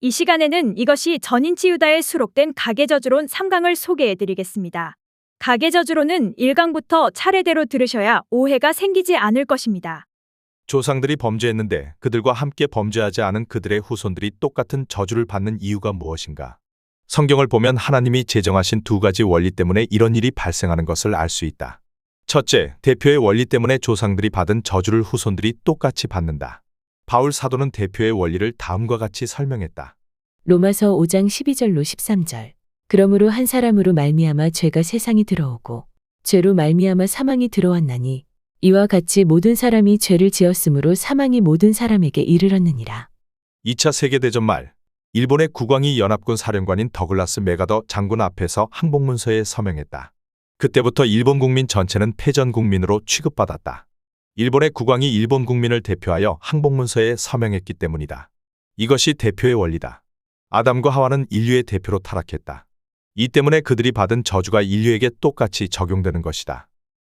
이 시간에는 이것이 전인치유다에 수록된 가계저주론 3강을 소개해드리겠습니다. 가계저주론은 1강부터 차례대로 들으셔야 오해가 생기지 않을 것입니다. 조상들이 범죄했는데 그들과 함께 범죄하지 않은 그들의 후손들이 똑같은 저주를 받는 이유가 무엇인가? 성경을 보면 하나님이 제정하신 두 가지 원리 때문에 이런 일이 발생하는 것을 알 수 있다. 첫째, 대표의 원리 때문에 조상들이 받은 저주를 후손들이 똑같이 받는다. 바울 사도는 대표의 원리를 다음과 같이 설명했다. 로마서 5장 12절로 13절. 그러므로 한 사람으로 말미암아 죄가 세상이 들어오고 죄로 말미암아 사망이 들어왔나니 이와 같이 모든 사람이 죄를 지었으므로 사망이 모든 사람에게 이르렀느니라. 2차 세계대전 말, 일본의 국왕이 연합군 사령관인 더글라스 메가더 장군 앞에서 항복문서에 서명했다. 그때부터 일본 국민 전체는 패전 국민으로 취급받았다. 일본의 국왕이 일본 국민을 대표하여 항복문서에 서명했기 때문이다. 이것이 대표의 원리다. 아담과 하와는 인류의 대표로 타락했다. 이 때문에 그들이 받은 저주가 인류에게 똑같이 적용되는 것이다.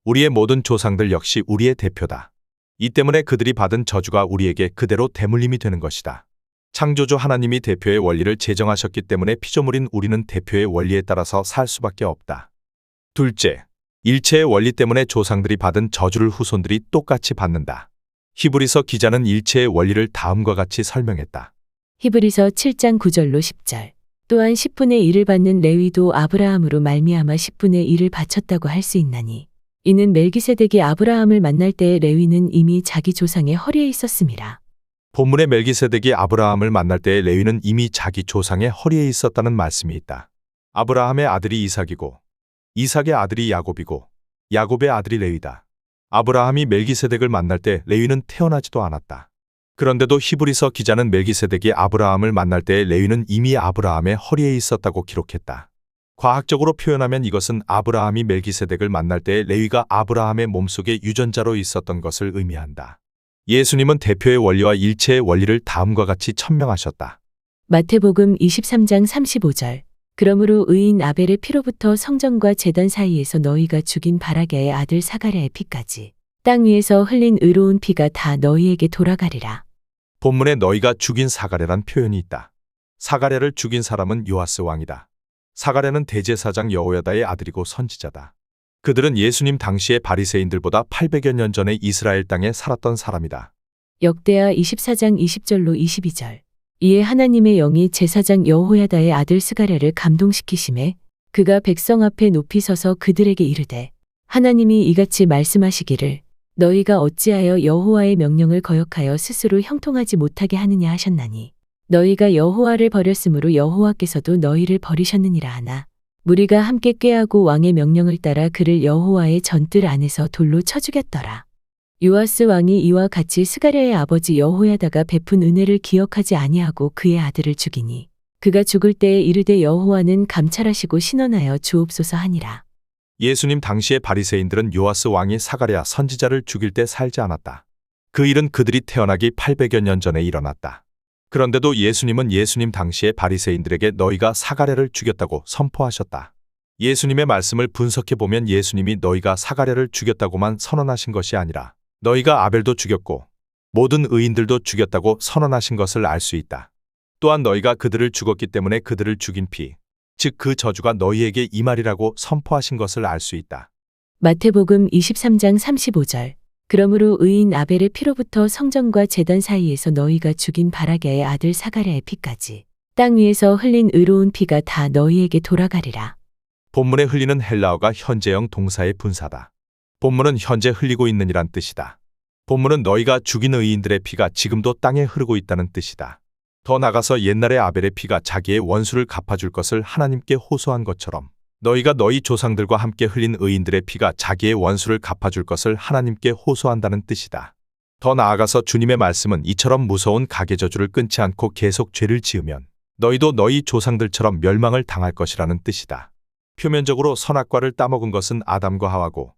우리의 모든 조상들 역시 우리의 대표다. 이 때문에 그들이 받은 저주가 우리에게 그대로 대물림이 되는 것이다. 창조주 하나님이 대표의 원리를 제정하셨기 때문에 피조물인 우리는 대표의 원리에 따라서 살 수밖에 없다. 둘째, 일체의 원리 때문에 조상들이 받은 저주를 후손들이 똑같이 받는다. 히브리서 기자는 일체의 원리를 다음과 같이 설명했다. 히브리서 7장 9절로 10절. 또한 10분의 1을 받는 레위도 아브라함으로 말미암아 10분의 1을 바쳤다고 할 수 있나니 이는 멜기세덱이 아브라함을 만날 때에 레위는 이미 자기 조상의 허리에 있었음이라. 본문의 멜기세덱이 아브라함을 만날 때에 레위는 이미 자기 조상의 허리에 있었다는 말씀이 있다. 아브라함의 아들이 이삭이고 이삭의 아들이 야곱이고 야곱의 아들이 레위다. 아브라함이 멜기세덱을 만날 때 레위는 태어나지도 않았다. 그런데도 히브리서 기자는 멜기세덱이 아브라함을 만날 때에 레위는 이미 아브라함의 허리에 있었다고 기록했다. 과학적으로 표현하면 이것은 아브라함이 멜기세덱을 만날 때에 레위가 아브라함의 몸속에 유전자로 있었던 것을 의미한다. 예수님은 대표의 원리와 일체의 원리를 다음과 같이 천명하셨다. 마태복음 23장 35절. 그러므로 의인 아벨의 피로부터 성전과 제단 사이에서 너희가 죽인 바라게의 아들 사가랴의 피까지 땅 위에서 흘린 의로운 피가 다 너희에게 돌아가리라. 본문에 너희가 죽인 사가랴란 표현이 있다. 사가랴를 죽인 사람은 요아스 왕이다. 사가랴는 대제사장 여호야다의 아들이고 선지자다. 그들은 예수님 당시의 바리새인들보다 800여 년 전에 이스라엘 땅에 살았던 사람이다. 역대하 24장 20절로 22절. 이에 하나님의 영이 제사장 여호야다의 아들 스가랴를 감동시키심에 그가 백성 앞에 높이 서서 그들에게 이르되 하나님이 이같이 말씀하시기를 너희가 어찌하여 여호와의 명령을 거역하여 스스로 형통하지 못하게 하느냐 하셨나니 너희가 여호와를 버렸으므로 여호와께서도 너희를 버리셨느니라 하나 무리가 함께 꾀하고 왕의 명령을 따라 그를 여호와의 전뜰 안에서 돌로 쳐 죽였더라. 요아스 왕이 이와 같이 스가랴의 아버지 여호야다가 베푼 은혜를 기억하지 아니하고 그의 아들을 죽이니 그가 죽을 때에 이르되 여호와는 감찰하시고 신원하여 주옵소서 하니라. 예수님 당시의 바리새인들은 요아스 왕이 사가랴 선지자를 죽일 때 살지 않았다. 그 일은 그들이 태어나기 800여 년 전에 일어났다. 그런데도 예수님은 예수님 당시의 바리새인들에게 너희가 사가랴를 죽였다고 선포하셨다. 예수님의 말씀을 분석해보면 예수님이 너희가 사가랴를 죽였다고만 선언하신 것이 아니라 너희가 아벨도 죽였고 모든 의인들도 죽였다고 선언하신 것을 알 수 있다. 또한 너희가 그들을 죽었기 때문에 그들을 죽인 피, 즉 그 저주가 너희에게 임하리라고 선포하신 것을 알 수 있다. 마태복음 23장 35절. 그러므로 의인 아벨의 피로부터 성전과 제단 사이에서 너희가 죽인 바라게의 아들 사가랴의 피까지 땅 위에서 흘린 의로운 피가 다 너희에게 돌아가리라. 본문에 흘리는 헬라어가 현재형 동사의 분사다. 본문은 현재 흘리고 있는이란 뜻이다. 본문은 너희가 죽인 의인들의 피가 지금도 땅에 흐르고 있다는 뜻이다. 더 나아가서 옛날에 아벨의 피가 자기의 원수를 갚아줄 것을 하나님께 호소한 것처럼 너희가 너희 조상들과 함께 흘린 의인들의 피가 자기의 원수를 갚아줄 것을 하나님께 호소한다는 뜻이다. 더 나아가서 주님의 말씀은 이처럼 무서운 가계저주를 끊지 않고 계속 죄를 지으면 너희도 너희 조상들처럼 멸망을 당할 것이라는 뜻이다. 표면적으로 선악과를 따먹은 것은 아담과 하와고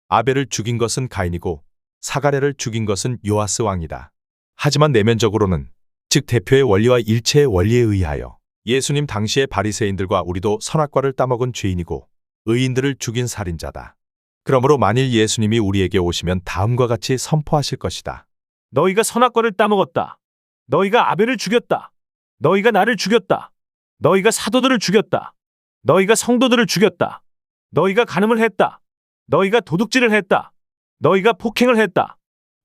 아벨을 죽인 것은 가인이고 사가랴를 죽인 것은 요아스 왕이다. 하지만 내면적으로는 즉 대표의 원리와 일체의 원리에 의하여 예수님 당시의 바리새인들과 우리도 선악과를 따먹은 죄인이고 의인들을 죽인 살인자다. 그러므로 만일 예수님이 우리에게 오시면 다음과 같이 선포하실 것이다. 너희가 선악과를 따먹었다. 너희가 아벨을 죽였다. 너희가 나를 죽였다. 너희가 사도들을 죽였다. 너희가 성도들을 죽였다. 너희가 간음을 했다. 너희가 도둑질을 했다. 너희가 폭행을 했다.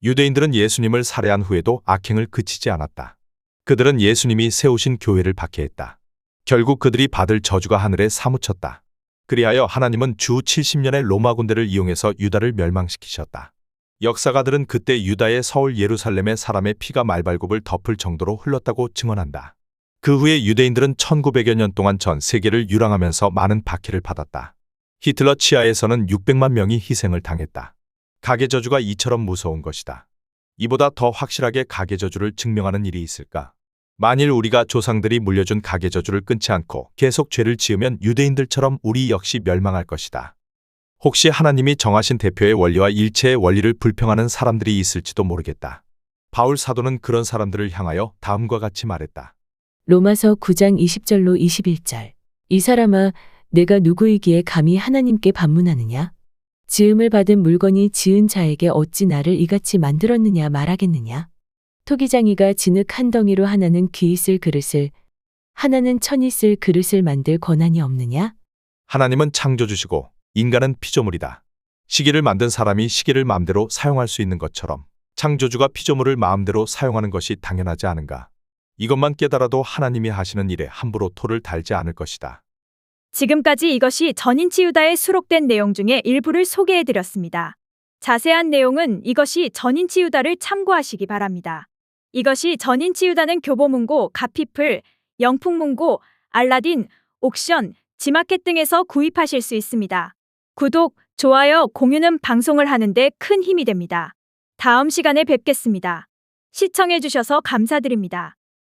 유대인들은 예수님을 살해한 후에도 악행을 그치지 않았다. 그들은 예수님이 세우신 교회를 박해했다. 결국 그들이 받을 저주가 하늘에 사무쳤다. 그리하여 하나님은 주 70년의 로마 군대를 이용해서 유다를 멸망시키셨다. 역사가들은 그때 유다의 서울 예루살렘의 사람의 피가 말발굽을 덮을 정도로 흘렀다고 증언한다. 그 후에 유대인들은 1900여 년 동안 전 세계를 유랑하면서 많은 박해를 받았다. 히틀러 치하에서는 600만 명이 희생을 당했다. 가계저주가 이처럼 무서운 것이다. 이보다 더 확실하게 가계저주를 증명하는 일이 있을까? 만일 우리가 조상들이 물려준 가계저주를 끊지 않고 계속 죄를 지으면 유대인들처럼 우리 역시 멸망할 것이다. 혹시 하나님이 정하신 대표의 원리와 일체의 원리를 불평하는 사람들이 있을지도 모르겠다. 바울 사도는 그런 사람들을 향하여 다음과 같이 말했다. 로마서 9장 20절로 21절. 이 사람아, 내가 누구이기에 감히 하나님께 반문하느냐? 지음을 받은 물건이 지은 자에게 어찌 나를 이같이 만들었느냐 말하겠느냐? 토기장이가 진흙 한 덩이로 하나는 귀 있을 그릇을, 하나는 천 있을 그릇을 만들 권한이 없느냐? 하나님은 창조주시고 인간은 피조물이다. 시계를 만든 사람이 시계를 마음대로 사용할 수 있는 것처럼 창조주가 피조물을 마음대로 사용하는 것이 당연하지 않은가? 이것만 깨달아도 하나님이 하시는 일에 함부로 토를 달지 않을 것이다. 지금까지 이것이 전인치 유다에 수록된 내용 중에 일부를 소개해드렸습니다. 자세한 내용은 이것이 전인치 유다를 참고하시기 바랍니다. 이것이 전인치 유다는 교보문고, 가피플, 영풍문고, 알라딘, 옥션, 지마켓 등에서 구입하실 수 있습니다. 구독, 좋아요, 공유는 방송을 하는데 큰 힘이 됩니다. 다음 시간에 뵙겠습니다. 시청해주셔서 감사드립니다.